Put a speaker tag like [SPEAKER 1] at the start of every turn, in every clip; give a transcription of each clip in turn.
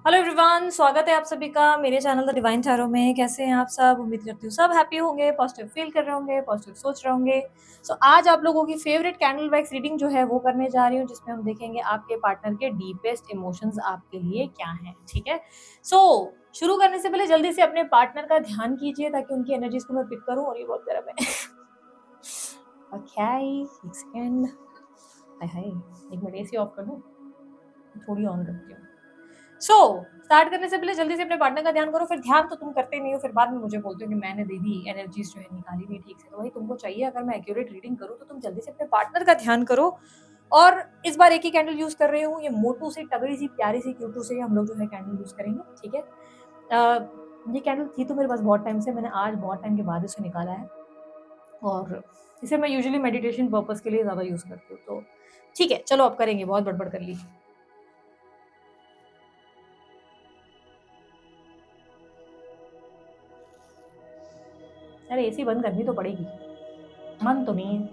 [SPEAKER 1] Hello everyone, स्वागत है आप सभी का मेरे चैनल द डिवाइन टैरो में। कैसे हैं आप सब? उम्मीद करती हूँ सब हैप्पी होंगे, पॉजिटिव फील कर रहे होंगे, पॉजिटिव सोच रहे होंगे। आज आप लोगों की फेवरेट कैंडल वैक्स रीडिंग जो है वो करने जा रही हूँ, जिसमें हम देखेंगे आपके पार्टनर के डीपेस्ट इमोशंस आपके लिए क्या हैं। ठीक है, शुरू करने से पहले जल्दी से अपने पार्टनर का ध्यान कीजिए ताकि उनकी एनर्जीज को मैं पिक करूँ। और ये बहुत गर्म है। ओके, एक सेकेंड। हाय हाय, एक मिनट एसी ऑफ कर दूँ, थोड़ी ऑन रखती हूँ। स्टार्ट करने से पहले जल्दी से अपने पार्टनर का ध्यान करो। फिर ध्यान तो तुम करते नहीं हो, फिर बाद में मुझे बोलते हो कि मैंने दे दी एनर्जीज जो है निकाली नहीं ठीक से। तो वही तुमको चाहिए। अगर मैं एक्यूरेट रीडिंग करूँ तो तुम जल्दी से अपने पार्टनर का ध्यान करो। और इस बार एक ही कैंडल यूज कर रही हूँ, ये मोटू सी तगड़ी सी प्यारी सी क्यूटू से हम लोग जो है कैंडल यूज करेंगे। ठीक है, ये कैंडल थी तो मेरे पास बहुत टाइम से, मैंने आज बहुत टाइम के बाद इसे निकाला है। और इसे मैं यूजुअली मेडिटेशन पर्पज के लिए ज्यादा यूज करती हूँ। तो ठीक है, चलो अब करेंगे, बहुत बड़बड़ कर ली। अरे एसी बंद करनी तो पड़ेगी, मन तो नहीं है।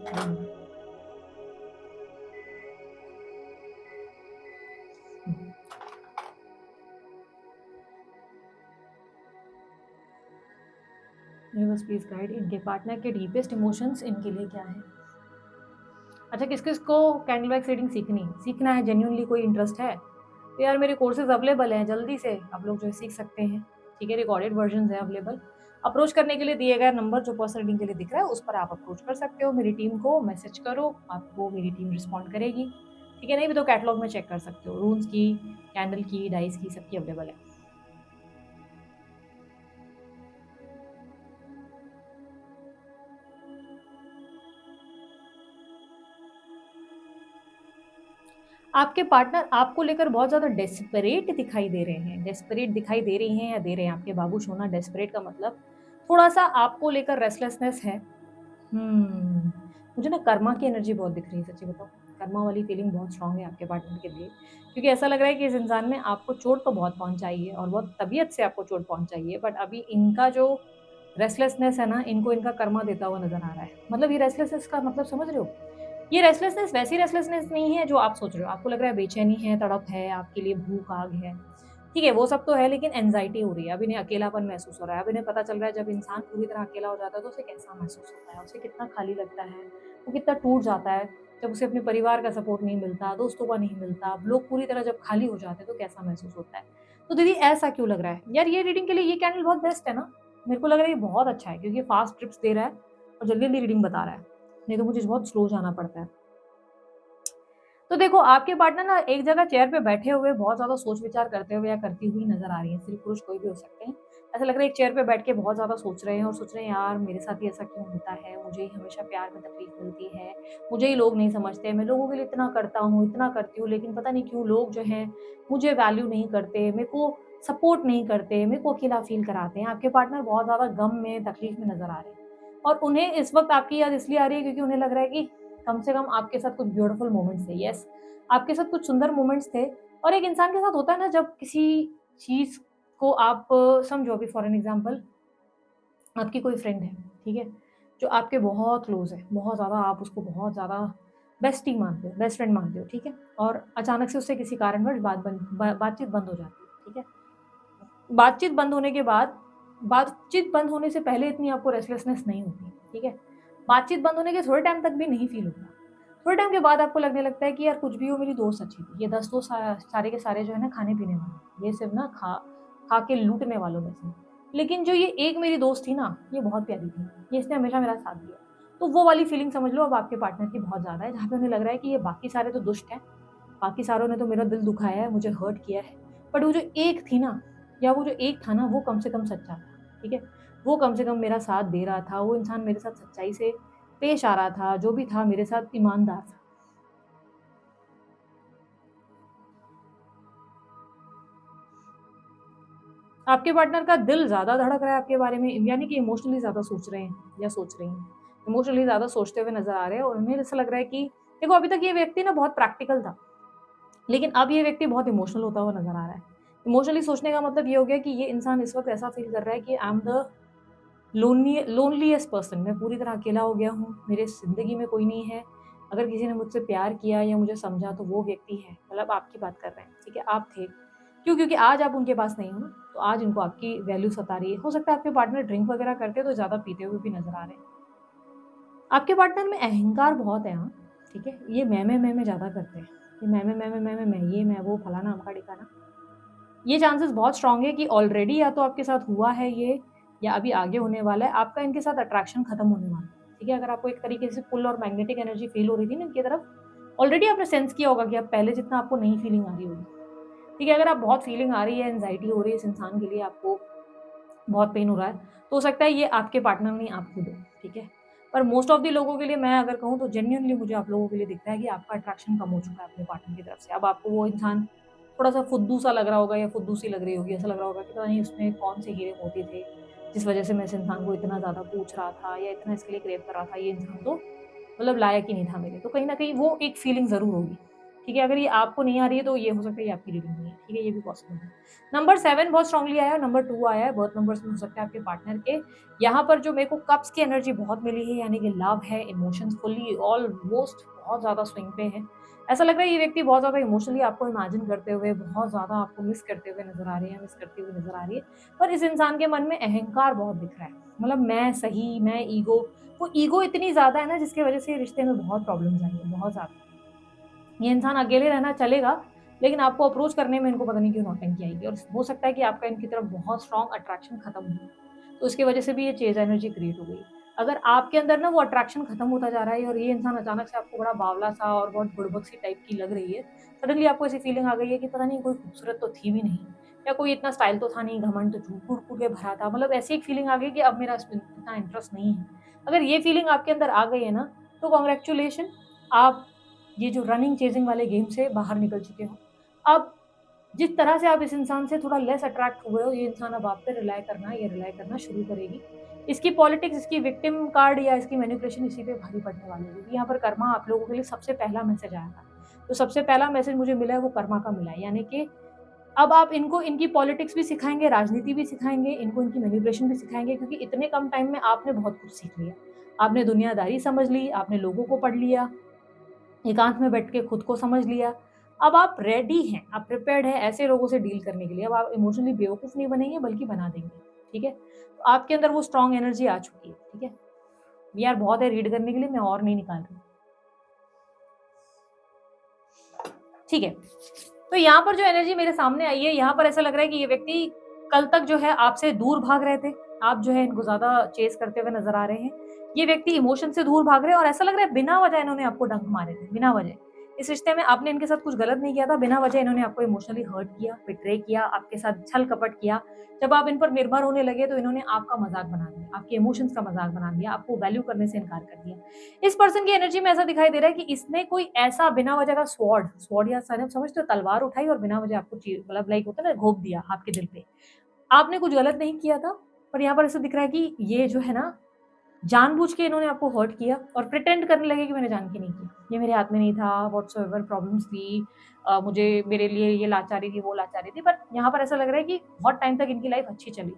[SPEAKER 1] यूनिवर्स प्लीज गाइड, इनके पार्टनर के डीपेस्ट इमोशंस इनके लिए क्या है। अच्छा, किस किस को कैंडल वैक्स रीडिंग सीखना है, जेन्युइनली कोई इंटरेस्ट है तो यार मेरे कोर्सेज अवेलेबल हैं, जल्दी से आप लोग जो है सीख सकते हैं। ठीक है, रिकॉर्डेड वर्जन है अवेलेबल। अप्रोच करने के लिए दिए गए नंबर जो पर्सनल रीडिंग के लिए दिख रहा है उस पर आप अप्रोच कर सकते हो। मेरी टीम को मैसेज करो, आपको मेरी टीम रिस्पॉन्ड करेगी। ठीक है, नहीं भी तो कैटलॉग में चेक कर सकते हो, रून्स की, कैंडल की, डाइस की, सबकी अवेलेबल है। आपके पार्टनर आपको लेकर बहुत ज्यादा डेस्परेट दिखाई दे रहे हैं, डेस्परेट दिखाई दे रही हैं या दे रहे हैं आपके बाबू सोना। डेस्परेट का मतलब थोड़ा सा आपको लेकर रेस्टलेसनेस है। मुझे ना कर्मा की एनर्जी बहुत दिख रही है, सच्ची बताओ। कर्मा वाली फीलिंग बहुत स्ट्रांग है आपके पार्टनर के लिए, क्योंकि ऐसा लग रहा है कि इस इंसान ने आपको चोट तो बहुत पहुंचाई है और बहुत तबीयत से आपको चोट पहुंचाई है, बट अभी इनका जो रेस्टलेसनेस है ना, इनको इनका कर्मा देता हुआ नजर आ रहा है। मतलब ये रेस्टलेसनेस का मतलब समझ रहे हो? ये रेस्टलेसनेस वैसी रेस्टलेसनेस नहीं है जो आप सोच रहे हो। आपको लग रहा है बेचैनी है, तड़प है, आपके लिए भूख आग है। ठीक है, वो सब तो है, लेकिन एंजाइटी हो रही है। अब इन्हें अकेलापन महसूस हो रहा है। अब इन्हें पता चल रहा है जब इंसान पूरी तरह अकेला हो जाता है तो उसे कैसा महसूस होता है, उसे कितना खाली लगता है, वो कितना टूट जाता है जब उसे अपने परिवार का सपोर्ट नहीं मिलता, दोस्तों का नहीं मिलता। अब लोग पूरी तरह जब खाली हो जाते हैं तो कैसा महसूस होता है। तो दीदी ऐसा क्यों लग रहा है यार? ये रीडिंग के लिए ये कैंडल बहुत बेस्ट है ना। मेरे को लग रहा है ये बहुत अच्छा है, क्योंकि फास्ट ट्रिप्स दे रहा है और जल्दी जल्दी रीडिंग बता रहा है। नहीं तो मुझे बहुत स्लो जाना पड़ता है। तो देखो, आपके पार्टनर ना एक जगह चेयर पे बैठे हुए बहुत ज्यादा सोच विचार करते हुए या करती हुई नजर आ रही है। स्त्री पुरुष कोई भी हो सकते हैं। ऐसा लग रहा है एक चेयर पे बैठ के बहुत ज्यादा सोच रहे हैं और सोच रहे हैं यार मेरे साथ ही ऐसा क्यों होता है, मुझे ही हमेशा प्यार में तकलीफ मिलती है, मुझे ही लोग नहीं समझते, मैं लोगों के लिए इतना करता हूँ, इतना करती हूँ, लेकिन पता नहीं क्यों लोग जो है मुझे वैल्यू नहीं करते, मेरे को सपोर्ट नहीं करते, मेरे को अकेला फील कराते हैं। आपके पार्टनर बहुत ज्यादा गम में, तकलीफ में नजर आ रहे हैं और उन्हें इस वक्त आपकी याद इसलिए आ रही है क्योंकि उन्हें लग रहा है कि कम से कम आपके साथ कुछ ब्यूटीफुल मोमेंट्स थे। यस, आपके साथ कुछ सुंदर मोमेंट्स थे। और एक इंसान के साथ होता है ना, जब किसी चीज को आप समझो, अभी फॉर एन एग्जांपल आपकी कोई फ्रेंड है, ठीक है, जो आपके बहुत क्लोज है, बहुत ज़्यादा, आप उसको बहुत ज़्यादा बेस्टी मानते हो, बेस्ट फ्रेंड मानते हो। ठीक है, और अचानक से उससे किसी कारणवश बातचीत बंद हो जाती है। ठीक है, बातचीत बंद होने के बाद, बातचीत बंद होने से पहले इतनी आपको रेस्टलेसनेस नहीं होती। ठीक है, बातचीत बंद होने के थोड़े टाइम तक भी नहीं फील होता। थोड़े टाइम के बाद आपको लगने लगता है कि यार कुछ भी हो, मेरी दोस्त अच्छी थी। ये 10 दोस्त सारे के सारे जो है ना खाने पीने वाले, ये सिर्फ ना खा खा के लूटने वालों में से। लेकिन जो ये एक मेरी दोस्त थी ना, ये बहुत प्यारी थी, ये इसने हमेशा मेरा साथ दिया। तो वो वाली फीलिंग समझ लो अब आपके पार्टनर की बहुत ज़्यादा है, जहाँ पे उन्हें लग रहा है कि ये बाकी सारे तो दुष्ट हैं, बाकी सारों ने तो मेरा दिल दुखाया है, मुझे हर्ट किया है, बट वो जो एक थी ना, या वो जो एक था ना, वो कम से कम सच्चा था। ठीक है, वो कम से कम मेरा साथ दे रहा था, वो इंसान मेरे साथ सच्चाई से पेश आ रहा था, जो भी था मेरे साथ ईमानदार था। आपके पार्टनर का दिल ज़्यादा धड़क रहा है आपके बारे में, यानी कि इमोशनली ज़्यादा सोच रहे हैं या सोच रही हैं। इमोशनली ज़्यादा सोचते हुए नज़र आ रहे हैं और उन्हें ऐसा लग रहा है कि देखो, अभी तक ये व्यक्ति ना बहुत प्रैक्टिकल था, लेकिन अब ये व्यक्ति बहुत इमोशनल होता हुआ नज़र आ रहा है। इमोशनली सोचने का मतलब ये हो गया कि ये इंसान इस वक़्त ऐसा फ़ील कर रहा है कि आई एम द लोनलीएस्ट पर्सन। मैं पूरी तरह अकेला हो गया हूँ, मेरे ज़िंदगी में कोई नहीं है। अगर किसी ने मुझसे प्यार किया या मुझे समझा तो वो व्यक्ति है, मतलब आपकी बात कर रहे हैं। ठीक है, आप थे। क्यों? क्योंकि आज आप उनके पास नहीं हो ना, तो आज इनको आपकी वैल्यू सता रही है। हो सकता है आपके पार्टनर ड्रिंक वगैरह करते हैं तो ज़्यादा पीते हुए भी नज़र आ रहे हैं। आपके पार्टनर में अहंकार बहुत है, हाँ, ठीक है? ये मैं ज़्यादा करते हैं। ये मैं, ये, मैं, वो, फलाना, अमका-ढिकाना। ये चांसेस बहुत स्ट्रॉन्ग है कि ऑलरेडी या तो आपके साथ हुआ है ये या अभी आगे होने वाला है। आपका इनके साथ अट्रैक्शन खत्म होने वाला है, ठीक है? अगर आपको एक तरीके से पुल और मैग्नेटिक एनर्जी फ़ील हो रही थी ना इनकी तरफ, ऑलरेडी आपने सेंस किया होगा कि अब पहले जितना आपको नहीं फीलिंग आ रही होगी, ठीक है? अगर आप बहुत फीलिंग आ रही है, एंग्ज़ायटी हो रही है इस इंसान के लिए, आपको बहुत पेन हो रहा है, तो हो सकता है ये आपके पार्टनर नहीं, आप खुद हो, ठीक है? पर मोस्ट ऑफ द लोगों के लिए मैं अगर कहूँ तो जेन्युइनली मुझे आप लोगों के लिए दिखता है कि आपका अट्रैक्शन कम हो चुका है अपने पार्टनर की तरफ से। अब आपको वो इंसान थोड़ा-सा फुद्दू-सा लग रहा होगा या फुद्दू-सी लग रही होगी, ऐसा लग रहा होगा कि पता नहीं उसमें कौन से हीरे मोती थे, जिस वज़ह से मैं इस इंसान को इतना ज़्यादा पूछ रहा था या इतना इसके लिए क्रेव कर रहा था, ये इंसान तो मतलब लायक ही नहीं था मेरे। तो कहीं न कहीं वो एक फीलिंग ज़रूर होगी, ठीक है? अगर ये आपको नहीं आ रही है तो ये हो सकता है ये आपकी रीडिंग नहीं है, ठीक है? ये भी पॉसिबल है। नंबर 7 बहुत स्ट्रांगली आया है, नंबर 2 आया है, बर्थ नंबर्स में हो सकता है आपके पार्टनर के। यहाँ पर जो मेरे को कप्स की एनर्जी बहुत मिली है, यानी कि लव है, इमोशंस फुल्ली ऑलमोस्ट बहुत ज़्यादा स्विंग पे है। ऐसा लग रहा है ये व्यक्ति बहुत ज़्यादा इमोशनली आपको इमेजिन करते हुए, बहुत ज़्यादा आपको मिस करते हुए नज़र आ रहे हैं, मिस करती हुई नज़र आ रही है। पर इस इंसान के मन में अहंकार बहुत दिख रहा है। मतलब मैं सही, मैं ईगो, वो ईगो इतनी ज़्यादा है ना जिसकी वज़ह से रिश्ते में बहुत प्रॉब्लम्स आई हैं, बहुत ज़्यादा। ये इंसान अकेले रहना चलेगा, लेकिन आपको अप्रोच करने में इनको पता नहीं क्यों नौटंकी आएगी और हो सकता है कि आपका इनकी तरफ बहुत स्ट्रॉन्ग अट्रैक्शन खत्म हो गया। तो उसकी वजह से भी ये चेज़ एनर्जी क्रिएट हो गई। अगर आपके अंदर ना वो अट्रैक्शन खत्म होता जा रहा है और ये इंसान अचानक से आपको बड़ा बावला-सा और बहुत बुड़बक सी टाइप की लग रही है, सडनली आपको ऐसी फीलिंग आ गई है कि पता नहीं कोई खूबसूरत तो थी भी नहीं या कोई इतना स्टाइल तो था नहीं, घमंड तो कूट-कूट के भरा था। मतलब ऐसी एक फीलिंग आ गई कि अब मेरा इसमें इतना इंटरेस्ट नहीं है। अगर ये फीलिंग आपके अंदर आ गई है ना, तो कांग्रेचुलेशन, आप ये जो रनिंग चेज़िंग वाले गेम से बाहर निकल चुके हो। अब जिस तरह से आप इस इंसान से थोड़ा लेस अट्रैक्ट हुए हो, ये इंसान अब आप पे रिलाय करना शुरू करेगी। इसकी पॉलिटिक्स, इसकी विक्टिम कार्ड या इसकी मैनिपुलेशन इसी पे भारी पड़ने वाली है क्योंकि यहाँ पर कर्मा आप लोगों के लिए सबसे पहला मैसेज आया था। तो सबसे पहला मैसेज मुझे मिला है वो कर्मा का मिला है, यानी कि अब आप इनको इनकी पॉलिटिक्स भी सिखाएँगे, राजनीति भी सिखाएँगे, इनको इनकी मैनिपुलेशन भी सिखाएँगे क्योंकि इतने कम टाइम में आपने बहुत कुछ सीख लिया। आपने दुनियादारी समझ ली, आपने लोगों को पढ़ लिया, एकांत में बैठ के खुद को समझ लिया। अब आप रेडी हैं, आप प्रिपेयर्ड हैं ऐसे लोगों से डील करने के लिए। अब आप इमोशनली बेवकूफ़ नहीं बनेंगे बल्कि बना देंगे, ठीक है? तो आपके अंदर वो स्ट्रॉन्ग एनर्जी आ चुकी है, ठीक है? यार बहुत है रीड करने के लिए, मैं और नहीं निकाल रही। ठीक है। तो यहाँ पर जो एनर्जी मेरे सामने आई है, यहाँ पर ऐसा लग रहा है कि ये व्यक्ति कल तक जो है आपसे दूर भाग रहे थे। आप जो है इनको ज़्यादा चेज़ करते हुए नज़र आ रहे हैं। ये व्यक्ति इमोशन से दूर भाग रहे हैं और ऐसा लग रहा है बिना वजह इन्होंने आपको डंक मारे थे, बिना वजह। इस रिश्ते में आपने इनके साथ कुछ गलत नहीं किया था, बिना वजह इन्होंने आपको इमोशनली हर्ट किया, बिट्रे किया, आपके साथ छल-कपट किया। जब आप इन पर निर्भर होने लगे तो इन्होंने आपका मज़ाक बना दिया, आपके इमोशंस का मज़ाक बना दिया, आपको वैल्यू करने से इनकार कर दिया। इस पर्सन की एनर्जी में ऐसा दिखाई दे रहा है कि इसने कोई ऐसा बिना वजह का स्वॉर्ड या समझते हो तलवार उठाई और बिना वजह आपको मतलब लाइक होता है ना घोंप दिया आपके दिल पे। आपने कुछ गलत नहीं किया था, पर यहाँ पर ऐसा दिख रहा है कि ये जो है ना जानबूझ के इन्होंने आपको हर्ट किया और प्रिटेंड करने लगे कि मैंने जान के नहीं किया। ये मेरे हाथ में नहीं था, व्हाट्सएवर प्रॉब्लम्स थी, मुझे मेरे लिए ये लाचारी थी, वो लाचारी थी। पर यहाँ पर ऐसा लग रहा है कि बहुत टाइम तक इनकी लाइफ अच्छी चली।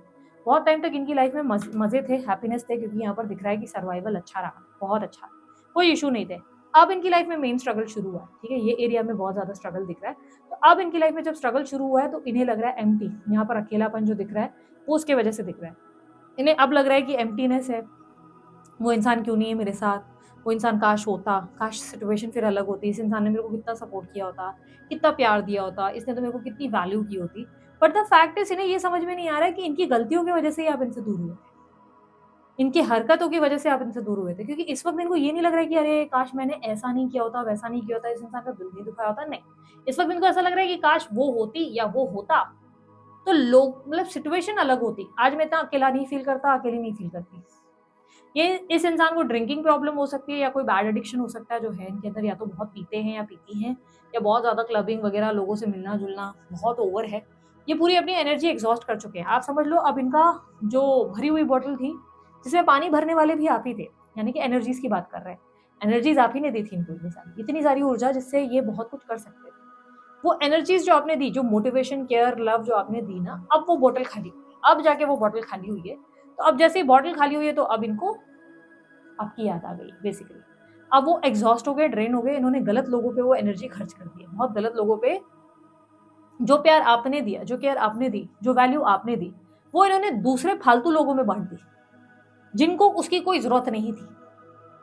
[SPEAKER 1] बहुत टाइम तक इनकी लाइफ में मज़े थे, हैप्पीनेस थे क्योंकि यहाँ पर दिख रहा है कि सर्वाइवल अच्छा रहा, बहुत अच्छा। कोई इश्यू नहीं थे। अब इनकी लाइफ में मेन स्ट्रगल शुरू हुआ है, ठीक है? ये एरिया में बहुत ज़्यादा स्ट्रगल दिख रहा है। तो अब इनकी लाइफ में जब स्ट्रगल शुरू हुआ है तो इन्हें लग रहा है एम्प्टी, यहाँ पर अकेलापन जो दिख रहा है, वो उसके वजह से दिख रहा है। इन्हें अब लग रहा है कि एम्प्टीनेस है, वो इंसान क्यों नहीं है मेरे साथ, वो इंसान काश होता, काश सिचुएशन फिर अलग होती, इस इंसान ने मेरे को कितना सपोर्ट किया होता, कितना प्यार दिया होता, इसने तो मेरे को कितनी वैल्यू की होती। बट द फैक्ट इज़ इन्हें ये समझ में नहीं आ रहा है कि इनकी गलतियों की वजह से ही आप इनसे दूर हुए थे। इनकी हरकतों की वजह से आप इनसे दूर हुए थे क्योंकि इस वक़्त इनको ये नहीं लग रहा है कि अरे काश मैंने ऐसा नहीं किया होता, वैसा नहीं किया होता, इस इंसान का दिल नहीं दुखाया होता, नहीं। इस वक़्त इनको ऐसा लग रहा है कि काश वो होती या वो होता, तो लोग मतलब सिचुएशन अलग होती। आज मैं इतना अकेला नहीं फ़ील करता, अकेली नहीं फ़ील करती। ये इस इंसान को ड्रिंकिंग प्रॉब्लम हो सकती है या कोई बैड एडिक्शन हो सकता है जो है इनके अंदर, या तो बहुत पीते हैं या पीती हैं या बहुत ज़्यादा क्लबिंग वगैरह लोगों से मिलना-जुलना बहुत ओवर है। ये पूरी अपनी एनर्जी एग्ज़ॉस्ट कर चुके हैं। आप समझ लो अब इनका जो भरी हुई बॉटल थी, जिसमें पानी भरने वाले भी आप ही थे, यानी कि एनर्जीज़ की बात कर रहे हैं। एनर्जीज़ आप ही ने दी थी इनको इतनी सारी ऊर्जा जिससे ये बहुत कुछ कर सकते थे। वो एनर्जीज़ जो आपने दी, जो मोटिवेशन, केयर, लव जो आपने दी ना, अब वो बॉटल खाली हुई है। अब जाके वो बॉटल खाली हुई है। तो अब जैसे ही बॉटल खाली हुई है तो अब इनको आपकी याद आ गई बेसिकली। अब वो एग्ज़ॉस्ट हो गए, ड्रेन हो गए, इन्होंने गलत लोगों पे वो एनर्जी खर्च कर दी है। बहुत गलत लोगों पे जो प्यार आपने दिया, जो केयर आपने दी, जो वैल्यू आपने दी, वो इन्होंने दूसरे फालतू लोगों में बाँट दी, जिनको उसकी कोई ज़रूरत नहीं थी।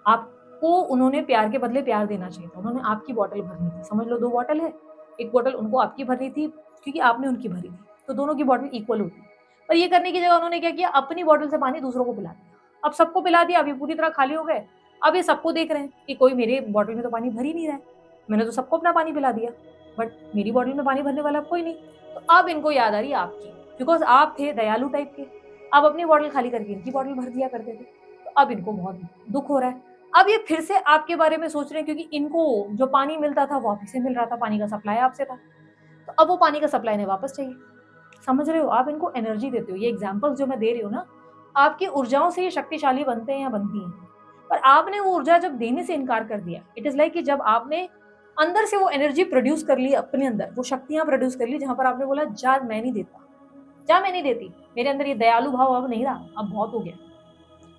[SPEAKER 1] आपको उन्होंने प्यार के बदले प्यार देना चाहिए था। उन्होंने आपकी बॉटल भरनी थी। समझ लो 2 बॉटल है, 1 बॉटल उनको आपकी भरनी थी क्योंकि आपने उनकी भरी थी। तो दोनों की बॉटल इक्वल होती। पर ये करने की जगह उन्होंने क्या किया, अपनी बॉटल से पानी दूसरों को पिला दिया। अब सबको पिला दिया, अब ये पूरी तरह खाली हो गए। अब ये सबको देख रहे हैं कि कोई मेरे बॉटल में तो पानी भर ही नहीं रहा है। मैंने तो सबको अपना पानी पिला दिया, बट मेरी बॉटल में पानी भरने वाला कोई नहीं। तो अब इनको याद आ रही है आपकी, बिकॉज़ आप थे दयालु टाइप के। आप अपनी बॉटल खाली करके इनकी बॉटल भर दिया करते थे। तो अब इनको बहुत दुःख हो रहा है। अब ये फिर से आपके बारे में सोच रहे हैं क्योंकि इनको जो पानी मिलता था वो आप ही से मिल रहा था, पानी का सप्लाई आपसे था। तो अब वो पानी का सप्लाई इन्हें वापस चाहिए। समझ रहे हो? आप इनको एनर्जी देते हो। ये एग्ज़ाम्पल्स जो मैं दे रही हूँ ना, आपकी ऊर्जाओं से ये शक्तिशाली बनते हैं या बनती हैं। पर आपने वो ऊर्जा जब देने से इनकार कर दिया, इट इज़ लाइक कि जब आपने अंदर से वो एनर्जी प्रोड्यूस कर ली अपने अंदर, वो शक्तियाँ प्रोड्यूस कर ली जहाँ पर आपने बोला जा मैं नहीं देता, जा मैं नहीं देती। मेरे अंदर ये दयालु भाव अब नहीं रहा, अब बहुत हो गया।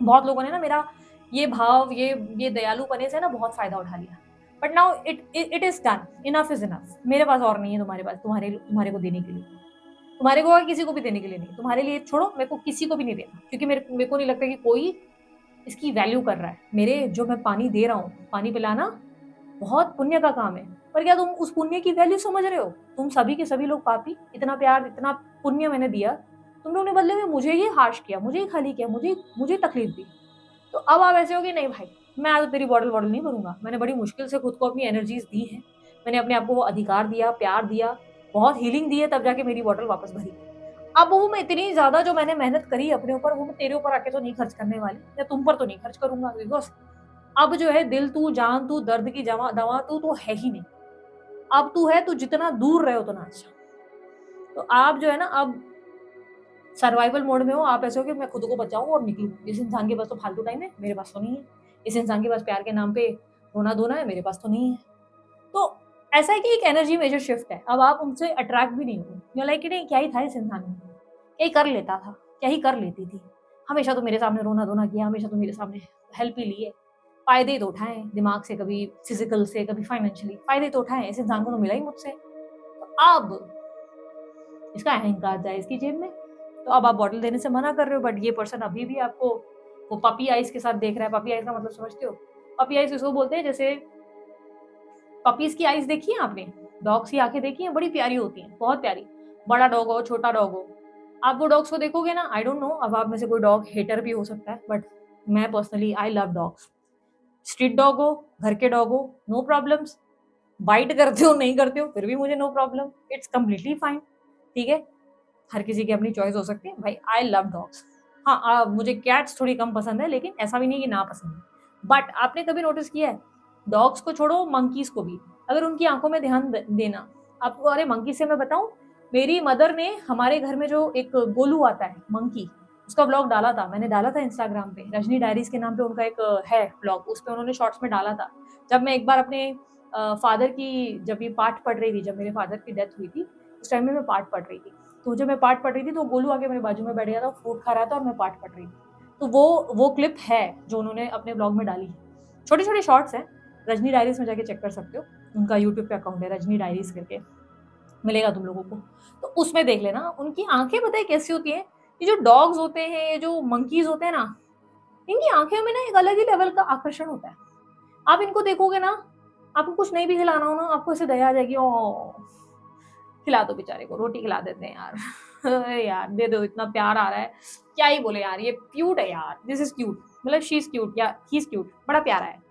[SPEAKER 1] बहुत लोगों ने ना मेरा ये भाव, ये दयालुपने से ना बहुत फ़ायदा उठा लिया। But now it is done, enough is enough. मेरे पास और नहीं है तुम्हारे पास, तुम्हारे को देने के लिए। तुम्हारे को और किसी को भी देने के लिए नहीं। तुम्हारे लिए छोड़ो, मेरे को किसी को भी नहीं देना क्योंकि मेरे को नहीं लगता कि कोई इसकी वैल्यू कर रहा है। मेरे जो मैं पानी दे रहा हूँ, पानी पिलाना बहुत पुण्य का काम है। पर क्या तुम उस पुण्य की वैल्यू समझ रहे हो? तुम सभी के सभी लोग पापी, इतना प्यार, इतना पुण्य मैंने दिया, तुमने उन्हें बदले में मुझे ही हार्श किया, मुझे ही खाली किया, मुझे तकलीफ दी। तो अब आप ऐसे हो कि नहीं भाई, मैं आज तेरी बॉटल नहीं भरूँगा। मैंने बड़ी मुश्किल से खुद को अपनी एनर्जीज़ दी हैं। मैंने अपने आप को वो अधिकार दिया, प्यार दिया, बहुत हीलिंग दी है तब जाके मेरी बॉटल वापस भरी। अब वो मैं इतनी ज़्यादा जो मैंने मेहनत करी अपने ऊपर, वो मैं तेरे ऊपर आके तो नहीं खर्च करने वाली या तुम पर तो नहीं खर्च करूँगा बिकॉज़ अब जो है दिल तू, जान तू, दर्द की दवा तू तो है ही नहीं। अब तू है, तू जितना दूर रहे उतना अच्छा। तो आप जो है ना अब सर्वाइवल मोड में हो, आप ऐसे हो कि मैं खुद को बचाऊँ और निकलूँ। इस इंसान के पास तो फालतू टाइम है, मेरे पास तो नहीं है। इस इंसान के पास प्यार के नाम पे रोना-धोना है, मेरे पास तो नहीं है। तो ऐसा है कि एक एनर्जी मेजर शिफ्ट है। अब आप उनसे अट्रैक्ट भी नहीं हो। यू आर लाइक कि नहीं क्या ही था इस इंसान में, क्या ही कर लेता था, क्या ही कर लेती थी। हमेशा तो मेरे सामने रोना-धोना किया, हमेशा तो मेरे सामने हेल्प ही ली है। फ़ायदे ही तो उठाए हैं, दिमाग से, कभी फिज़िकल से, कभी फाइनेंशियली, फ़ायदे तो उठाए हैं। इस इंसान को तो मिला ही मुझसे। तो अब इसका अहंकार जाए इसकी जेब में। तो अब आप बॉटल देने से मना कर रहे हो बट ये पर्सन अभी भी आपको वो पपी आइज़ के साथ देख रहा है। पपी आइज़ का मतलब समझते हो? पपी आइज़ इसको बोलते हैं, जैसे पपीज़ की आइज़ देखी है आपने? डॉग्स की आँखें देखी हैं? बड़ी प्यारी होती हैं, बहुत प्यारी। बड़ा डॉग हो, छोटा डॉग हो, आप वो डॉग्स को देखोगे ना, आई डोंट नो, अब आप में से कोई डॉग हेटर भी हो सकता है बट मैं personally I love dogs. Street dog हो, घर के डॉग हो, नो प्रॉब्लम्स। बाइट करते हो, नहीं करते हो, फिर भी मुझे no problem, it's completely fine, ठीक है? हर किसी की अपनी चॉइस हो सकती है। भाई आई लव डॉग्स। हाँ, मुझे कैट्स थोड़ी कम पसंद है लेकिन ऐसा भी नहीं कि ना पसंद है। बट आपने कभी नोटिस किया है, डॉग्स को छोड़ो मंकीज़ को भी, अगर उनकी आँखों में ध्यान देना, आपको अरे मंकी से मैं बताऊँ, मेरी मदर ने हमारे घर में जो एक गोलू आता है मंकी, उसका व्लॉग डाला था, मैंने डाला था इंस्टाग्राम पे, रजनी डायरीज़ के नाम पे उनका एक है व्लॉग, उसपे उन्होंने शॉर्ट्स में डाला था। जब मैं एक बार अपने फादर की जब ये पाठ पढ़ रही थी, जब मेरे फादर की डेथ हुई थी, उस टाइम में मैं पाठ पढ़ रही थी। तो जब मैं पाठ पढ़ रही थी तो गोलू आके मेरे बाजू में बैठ गया था, फ्रूट खा रहा था और मैं पाठ पढ़ रही थी। तो वो क्लिप है जो उन्होंने अपने व्लॉग में डाली है। छोटे-छोटे शॉर्ट्स हैं, रजनी डायरीज़ में जाके चेक कर सकते हो। उनका यूट्यूब पे अकाउंट है रजनी डायरीज़ करके, मिलेगा तुम लोगों को। तो उसमें देख लेना, उनकी आँखें पता है कैसी होती हैं? ये जो डॉग्स होते हैं, ये जो मंकीज़ होते हैं ना, इनकी आँखों में ना एक अलग ही लेवल का आकर्षण होता है। आप इनको देखोगे ना, आपको कुछ नहीं भी खिलाना हो ना, आपको ऐसे दया आ जाएगी, ओह! खिला दो बेचारे को, रोटी खिला देते हैं यार। अरे यार, दे दो, इतना प्यार आ रहा है, क्या ही बोले यार, ये क्यूट है यार, दिस इज़ क्यूट, मतलब शी इज़ क्यूट या ही इज़ क्यूट, बड़ा प्यारा है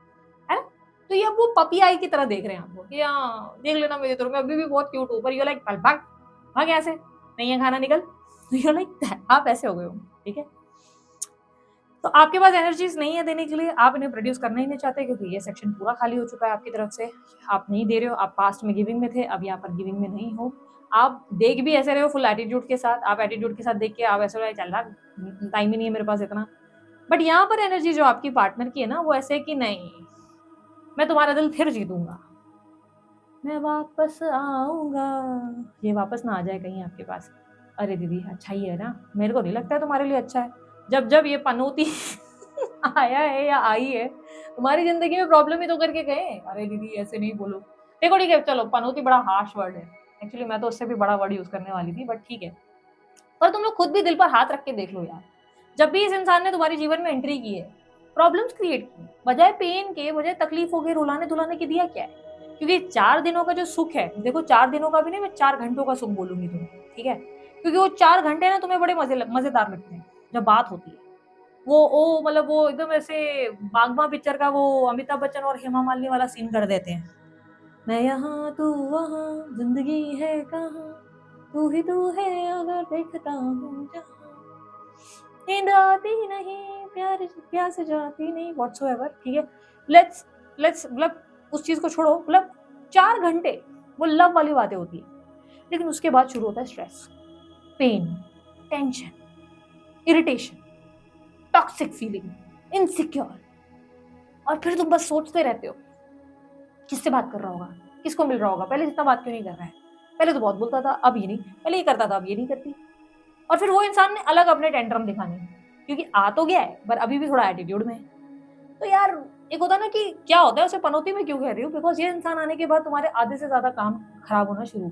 [SPEAKER 1] ना? तो ये अब वो पपी आई की तरह देख रहे हैं आपको कि हाँ, देख लेना मेरी तरफ, मैं अभी भी बहुत क्यूट हूँ, पर यू आर लाइक चल भाग, भाग यहाँ से, नहीं है खाना निकल। तो यू आर लाइक दैट, आप ऐसे हो गए हो, ठीक है? तो आपके पास एनर्जीज़ नहीं है देने के लिए, आप इन्हें प्रोड्यूस करना ही नहीं चाहते क्योंकि ये सेक्शन पूरा खाली हो चुका है आपकी तरफ से। आप नहीं दे रहे हो, आप पास्ट में गिविंग में थे, अब यहाँ पर गिविंग में नहीं हो। आप देख भी ऐसे रहे हो फुल एटीट्यूड के साथ, आप एटीट्यूड के साथ देख के आप ऐसे हो रहे चल रहा टाइम ही नहीं है मेरे पास इतना। बट यहाँ पर एनर्जी जो आपकी पार्टनर की है ना, वो ऐसे है कि नहीं, मैं तुम्हारा दिल फिर जीतूँगा, मैं वापस आऊँगा। ये वापस ना आ जाए कहीं आपके पास। अरे दीदी अच्छा ही है ना, मेरे को नहीं लगता है तुम्हारे लिए अच्छा है। जब ये पनौती आया है या आई है, तुम्हारी ज़िंदगी में प्रॉब्लम ही तो करके गए। अरे दीदी ऐसे नहीं बोलो। देखो ठीक है चलो, पनौती बड़ा हार्श वर्ड है, एक्चुअली मैं तो उससे भी बड़ा वर्ड यूज़ करने वाली थी, बट ठीक है। पर तुम लोग खुद भी दिल पर हाथ रख के देख लो यार, जब भी इस इंसान ने तुम्हारे जीवन में एंट्री की है, प्रॉब्लम्स क्रिएट की, बजाय पेन के, बजाय तकलीफों के, रुलाने-धुलाने के दिया क्या है? क्योंकि 4 दिनों का जो सुख है, देखो 4 दिनों का भी नहीं, मैं 4 घंटों का सुख बोलूँगी तुम्हें, ठीक है? क्योंकि वो 4 घंटे ना तुम्हें बड़े मज़ेदार लगते हैं, जब बात होती है। वो मतलब वो एकदम ऐसे बागबान पिक्चर का वो अमिताभ बच्चन और हेमा मालिनी वाला सीन कर देते हैं। मैं यहाँ तू वहाँ, ज़िंदगी है कहाँ, तू ही तू है अगर देखता हूँ जहाँ। नींद आती नहीं, प्यास जाती नहीं, व्हाट्सोएवर, ठीक है? लेट्स लेट्स मतलब उस चीज़ को छोड़ो, मतलब 4 घंटे वो लव वाली बातें होती है। लेकिन उसके बाद शुरू होता है stress, pain, tension, irritation, toxic feeling, insecure, और फिर तुम बस सोचते रहते हो, किससे बात कर रहा होगा? किसको मिल रहा होगा? पहले जितना बात क्यों नहीं कर रहा है? पहले तो बहुत बोलता था, अब ये नहीं। पहले ये करता था, अब ये नहीं करती। और फिर वो इंसान ने अलग अपने टेंट्रम दिखाने, क्योंकि आ तो गया है, पर अभी भी थोड़ा एटीट्यूड में है। तो यार, एक होता है ना कि क्या होता है, उसे पनौती में क्यों कह रही हूँ? बिकॉज़ ये इंसान आने के बाद तुम्हारे आधे से ज़्यादा काम खराब होना शुरू हुआ।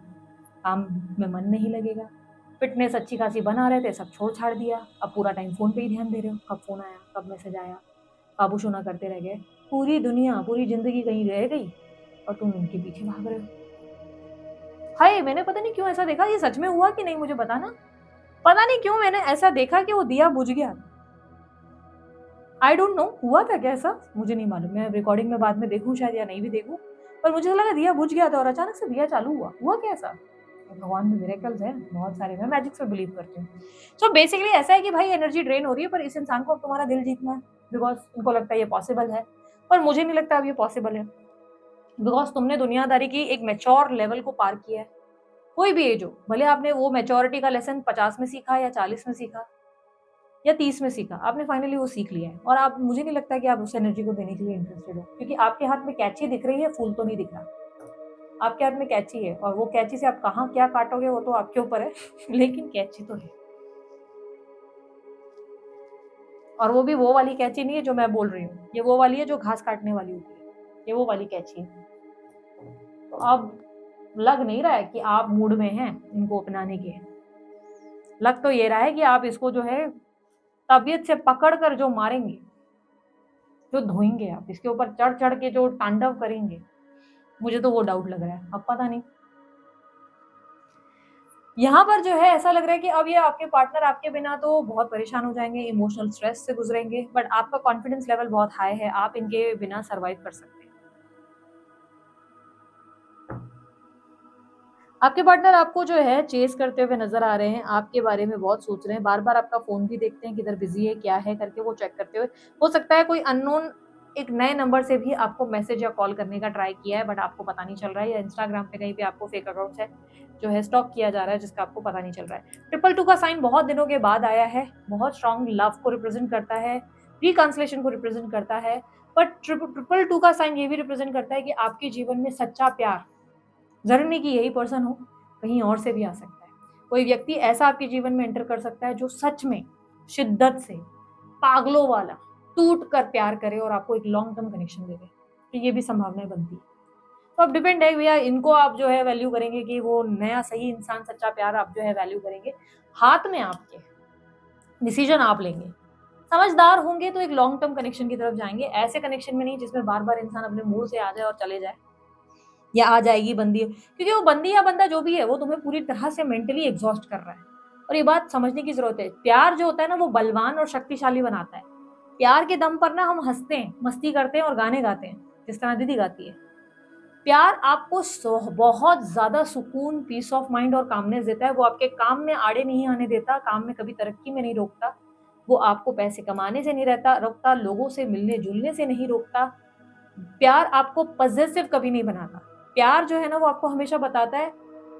[SPEAKER 1] काम में मन नहीं लगेगा, फ़िटनेस अच्छी खासी बना रहे थे, सब छोड़-छाड़ दिया। अब पूरा टाइम फ़ोन पे ही ध्यान दे रहे हो, कब फ़ोन आया, कब मैसेज आया, काबू-शोना करते रह गए। पूरी दुनिया, पूरी ज़िंदगी कहीं रह गई और तुम इनके पीछे भाग रहे हो। हाय! मैंने पता नहीं क्यों ऐसा देखा, ये सच में हुआ कि नहीं मुझे बताना? पता नहीं क्यों मैंने ऐसा देखा कि वो दिया बुझ गया। आई डोंट नो, हुआ था क्या ऐसा? मुझे नहीं मालूम। मैं रिकॉर्डिंग में बाद में देखूँ शायद, या नहीं भी देखूँ। पर मुझे लगा दिया बुझ गया था और अचानक से दिया चालू हुआ। हुआ क्या ऐसा? भगवान में मिरेकल्स हैं बहुत सारे, मैं मैजिक्स में बिलीव करती हूँ। सो बेसिकली ऐसा है कि भाई एनर्जी ड्रेन हो रही है, पर इस इंसान को अब तुम्हारा दिल जीतना है, बिकॉज़ उनको लगता है ये पॉसिबल है। पर मुझे नहीं लगता अब ये पॉसिबल है, बिकॉज़ तुमने दुनियादारी की एक मैच्योर लेवल को पार किया है। कोई भी एज हो, भले आपने वो मैच्योरिटी का लेसन 50 में सीखा या 40 में सीखा या 30 में सीखा, आपने फाइनली वो सीख लिया है, और आप, मुझे नहीं लगता कि आप उस एनर्जी को देने के लिए इंटरेस्टेड हो, क्योंकि आपके हाथ में कैंची दिख रही है, फूल तो नहीं दिख रहा। आपके हाथ में कैंची है, और वो कैंची से आप कहाँ क्या काटोगे वो तो आपके ऊपर है लेकिन कैंची तो है, और वो भी वो वाली कैंची नहीं है जो मैं बोल रही हूँ, ये वो वाली है जो घास काटने वाली होती है, ये वो वाली कैंची है। तो अब लग नहीं रहा है कि आप मूड में हैं इनको अपनाने के, लग तो ये रहा है कि आप इसको जो है तबीयत से पकड़ कर जो मारेंगे, जो धोएंगे, आप इसके ऊपर चढ़-चढ़ के जो तांडव करेंगे, मुझे तो वो डाउट लग रहा है। अब पता नहीं, यहाँ पर जो है ऐसा लग रहा है कि अब ये आपके पार्टनर आपके बिना तो बहुत परेशान हो जाएँगे, इमोशनल स्ट्रेस से गुज़रेंगे, बट आपका कॉन्फिडेंस लेवल बहुत हाई है, आप इनके बिना सर्वाइव कर सकते हैं। आपके पार्टनर आपको जो है चेज़ करते हुए नज़र आ रहे हैं, आपके बारे में बहुत सोच रहे हैं, बार-बार आपका फ़ोन भी देखते हैं, किधर बिज़ी है, क्या है करके वो चेक करते हुए। हो सकता है कोई अननोन एक नए नंबर से भी आपको मैसेज या कॉल करने का ट्राई किया है, बट आपको पता नहीं चल रहा है, या इंस्टाग्राम पे कहीं पे आपको फेक अकाउंट से जो है स्टॉक किया जा रहा है, जिसका आपको पता नहीं चल रहा है। ट्रिपल 2 का साइन बहुत दिनों के बाद आया है, बहुत स्ट्रॉन्ग लव को रिप्रेज़ेंट करता है, रिकन्सिलिएशन को रिप्रेज़ेंट करता है, बट ट्रिपल 2 का साइन ये भी रिप्रेज़ेंट करता है कि आपके जीवन में सच्चा प्यार, ज़रूरी नहीं कि यही पर्सन हो, कहीं और से भी आ सकता है। कोई व्यक्ति ऐसा आपके जीवन में एंटर कर सकता है जो सच में, शिद्दत से, पागलों वाला, टूट कर प्यार करे और आपको एक लॉन्ग टर्म कनेक्शन दे दे। तो ये भी संभावनाएँ बनती है। तो अब डिपेंड है भैया, इनको आप जो है वैल्यू करेंगे कि वो नया सही इंसान, सच्चा प्यार आप जो है वैल्यू करेंगे। हाथ में आपके, डिसीज़न आप लेंगे। समझदार होंगे तो एक लॉन्ग टर्म कनेक्शन की तरफ जाएँगे, ऐसे कनेक्शन में नहीं जिसमें बार-बार इंसान अपने मूड से आ जाए और चले जाए। या आ जाएगी बंदी, क्योंकि वो बंदी या बंदा जो भी है वो तुम्हें पूरी तरह से मेंटली एग्जॉस्ट कर रहा है, और ये बात समझने की जरूरत है। प्यार जो होता है ना, वो बलवान और शक्तिशाली बनाता है। प्यार के दम पर ना हम हंसते हैं, मस्ती करते हैं और गाने गाते हैं, जिस तरह दीदी गाती है। प्यार आपको बहुत ज्यादा सुकून, पीस ऑफ माइंड और कामनेस देता है। वो आपके काम में आड़े नहीं आने देता, काम में कभी तरक्की में नहीं रोकता। वो आपको पैसे कमाने से नहीं रहता रोकता, लोगों से मिलने जुलने से नहीं रोकता। प्यार आपको पॉसेसिव कभी नहीं बनाता। प्यार जो है ना, वो आपको हमेशा बताता है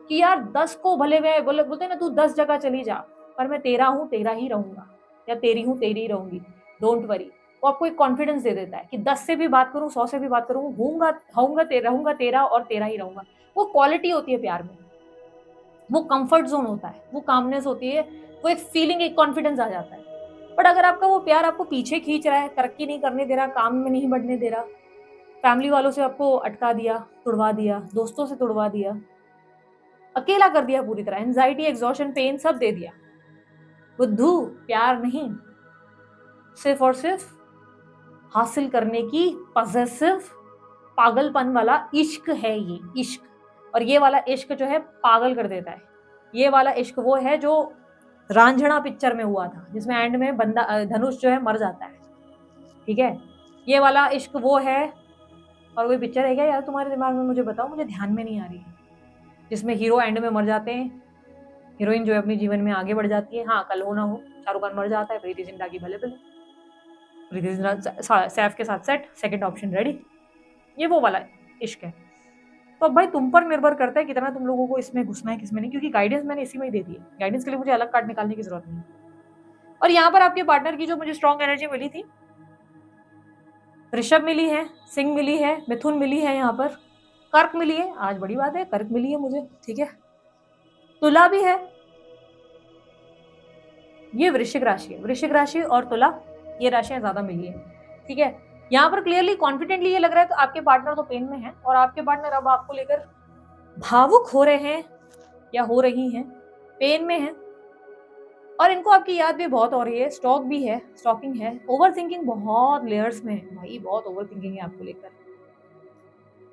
[SPEAKER 1] कि यार 10 को भले मैं बोलते हैं ना, तू 10 जगह चली जा, पर मैं तेरा हूँ, तेरा ही रहूँगा, या तेरी हूँ, तेरी ही रहूँगी, डोंट वरी। वो आपको एक कॉन्फिडेंस दे देता है कि 10 से भी बात करूँ, 100 से भी बात करूँ, रहूँगा तेरा और तेरा ही रहूँगा। वो क्वालिटी होती है प्यार में, वो कम्फर्ट ज़ोन होता है, वो कामनेस होती है, वो एक फीलिंग, एक कॉन्फिडेंस आ जाता है। बट अगर आपका वो प्यार आपको पीछे खींच रहा है, तरक्की नहीं करने दे रहा, काम में नहीं बढ़ने दे रहा, फैमिली वालों से आपको अटका दिया, तुड़वा दिया, दोस्तों से तुड़वा दिया, अकेला कर दिया पूरी तरह, एंजाइटी, एग्जॉशन, पेन सब दे दिया। बुद्धू, प्यार नहीं, सिर्फ और सिर्फ हासिल करने की पजेसिव पागलपन वाला इश्क है ये इश्क। और ये वाला इश्क जो है पागल कर देता है। ये वाला इश्क वो है जो रांझना पिक्चर में हुआ था, जिसमें एंड में बंदा धनुष जो है मर जाता है, ठीक है। ये वाला इश्क वो है। और कोई पिक्चर है क्या यार तुम्हारे दिमाग में, मुझे बताओ, मुझे ध्यान में नहीं आ रही है, जिसमें हीरो एंड में मर जाते हैं, हीरोइन जो है अपनी जीवन में आगे बढ़ जाती है। हाँ, कल हो ना हो शाहरुख खान मर जाता है, प्रीति जिंटा की भले भले, प्रीति जिंटा सैफ के साथ सेट, सेकंड ऑप्शन रेडी। ये वो वाला इश्क है। तो अब भाई तुम पर निर्भर करता है कितना तुम लोगों को इसमें घुसना है, किसमें नहीं, क्योंकि गाइडेंस मैंने इसी में ही दे दी है। गाइडेंस के लिए मुझे अलग कार्ड निकालने की जरूरत नहीं। और यहाँ पर आपके पार्टनर की जो मुझे स्ट्रॉन्ग एनर्जी मिली थी, ऋषभ मिली है, सिंह मिली है, मिथुन मिली है, यहाँ पर कर्क मिली है, आज बड़ी बात है, कर्क मिली है मुझे, ठीक है, तुला भी है, ये वृश्चिक राशि है। वृश्चिक राशि और तुला ये राशियां ज्यादा मिली है, ठीक है। यहाँ पर क्लियरली कॉन्फिडेंटली ये लग रहा है कि आपके पार्टनर तो पेन में है और आपके पार्टनर अब आपको लेकर भावुक हो रहे हैं या हो रही हैं, पेन में है, और इनको आपकी याद भी बहुत हो रही है, स्टॉक भी है, स्टॉकिंग है, ओवर थिंकिंग बहुत लेयर्स में है भाई, बहुत ओवर थिंकिंग है आपको लेकर।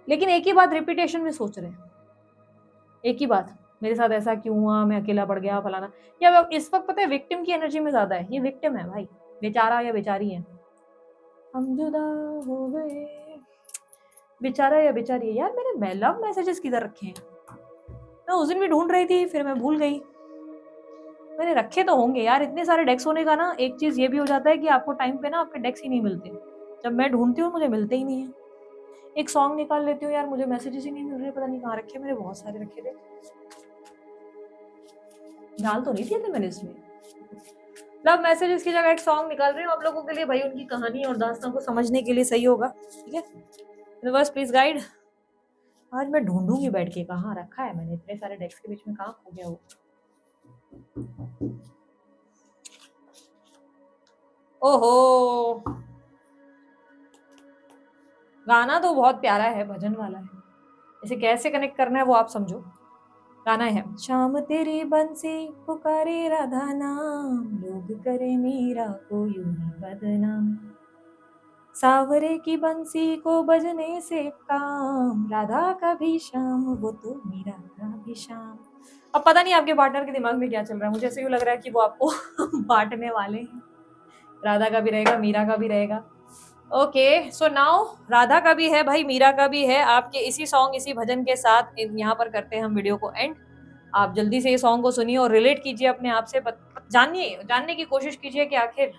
[SPEAKER 1] लेकिन एक ही बात रिपीटेशन में सोच रहे हैं, एक ही बात, मेरे साथ ऐसा क्यों हुआ, मैं अकेला पड़ गया फलाना। या इस वक्त पता है विक्टिम की एनर्जी में ज्यादा है, ये विक्टिम है भाई, बेचारा या बेचारी है, हम जुदा हो गए, बेचारा या बेचारी है। यार मेरे लव मैसेजेस किधर रखे हैं, मैं उस दिन भी ढूंढ रही थी, फिर मैं भूल गई, मैंने रखे तो होंगे यार। इतने सारे डेक्स होने का ना एक चीज ये भी हो जाता है कि आपको टाइम पे ना आपके डेक्स ही नहीं मिलते, जब मैं ढूंढती हूँ मुझे मिलते ही नहीं है। एक सॉन्ग निकाल लेती हूँ यार, मुझे मैसेजेस ही नहीं मिल रहे, पता नहीं कहाँ रखे, मेरे बहुत सारे रखे थे, डाल तो नहीं दिए थे मैंने इसमें। लव मैसेजेस की जगह एक सॉन्ग निकाल रही हूँ आप लोगों के लिए भाई, उनकी कहानी और दास्तान को समझने के लिए सही होगा, ठीक है। Universe please guide. आज मैं ढूंढूंगी बैठ के कहाँ रखा है मैंने, इतने सारे डेस्क के बीच में कहाँ खो गया वो। ओहो, गाना तो बहुत प्यारा है, भजन वाला है, इसे कैसे कनेक्ट करना है वो आप समझो। गाना है, शाम तेरी बंसी पुकारे राधा नाम, लोग करे मीरा को यूं ही बदनाम, सावरे की बंसी को बजने से काम, राधा का भी शाम वो तो मीरा का भी शाम। अब पता नहीं आपके पार्टनर के दिमाग में क्या चल रहा है, मुझे ऐसे यूं लग रहा है कि वो आपको बांटने वाले हैं, राधा का भी रहेगा, मीरा का भी रहेगा। ओके सो नाउ राधा का भी है भाई, मीरा का भी है, आपके इसी सॉन्ग इसी भजन के साथ यहाँ पर करते हैं हम वीडियो को एंड। आप जल्दी से ये सॉन्ग को सुनिए और रिलेट कीजिए अपने आप से, जानने की कोशिश कीजिए कि आखिर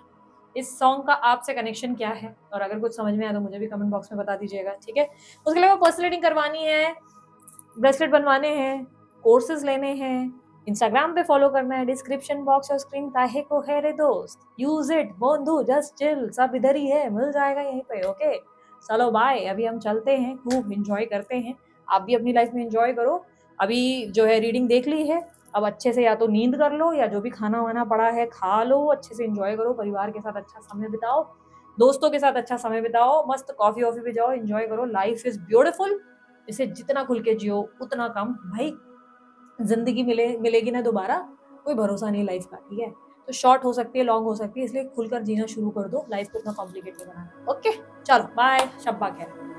[SPEAKER 1] इस सॉन्ग का आपसे कनेक्शन क्या है, और अगर कुछ समझ में आया तो मुझे भी कमेंट बॉक्स में बता दीजिएगा, ठीक है। उसके अलावा पर्सनल रीडिंग करवानी है, ब्रेसलेट बनवाने हैं, कोर्सेज लेने हैं, इंस्टाग्राम पे फॉलो करना है, डिस्क्रिप्शन बॉक्स और स्क्रीन काहे को है रे दोस्त, यूज इट, बोंधू, जस्ट चिल, सब इधर ही है, मिल जाएगा यहीं पे, ओके। चलो बाय, अभी हम चलते हैं, खूब एंजॉय करते हैं, आप भी अपनी लाइफ में एंजॉय करो। अभी जो है रीडिंग देख ली है, अब अच्छे से या तो नींद कर लो या जो भी खाना वाना पड़ा है खा लो, अच्छे से एंजॉय करो, परिवार के साथ अच्छा समय बिताओ, दोस्तों के साथ अच्छा समय बिताओ, मस्त कॉफी वॉफी पे जाओ, एंजॉय करो, लाइफ इज ब्यूटीफुल, इसे जितना खुल के जियो उतना कम भाई, जिंदगी मिलेगी ना दोबारा, कोई भरोसा नहीं लाइफ का, ठीक है। तो शॉर्ट हो सकती है, लॉन्ग हो सकती है, इसलिए खुलकर जीना शुरू कर दो, लाइफ को इतना कॉम्प्लिकेट नहीं बनाना, ओके। चलो बाय, शब्बा खैर।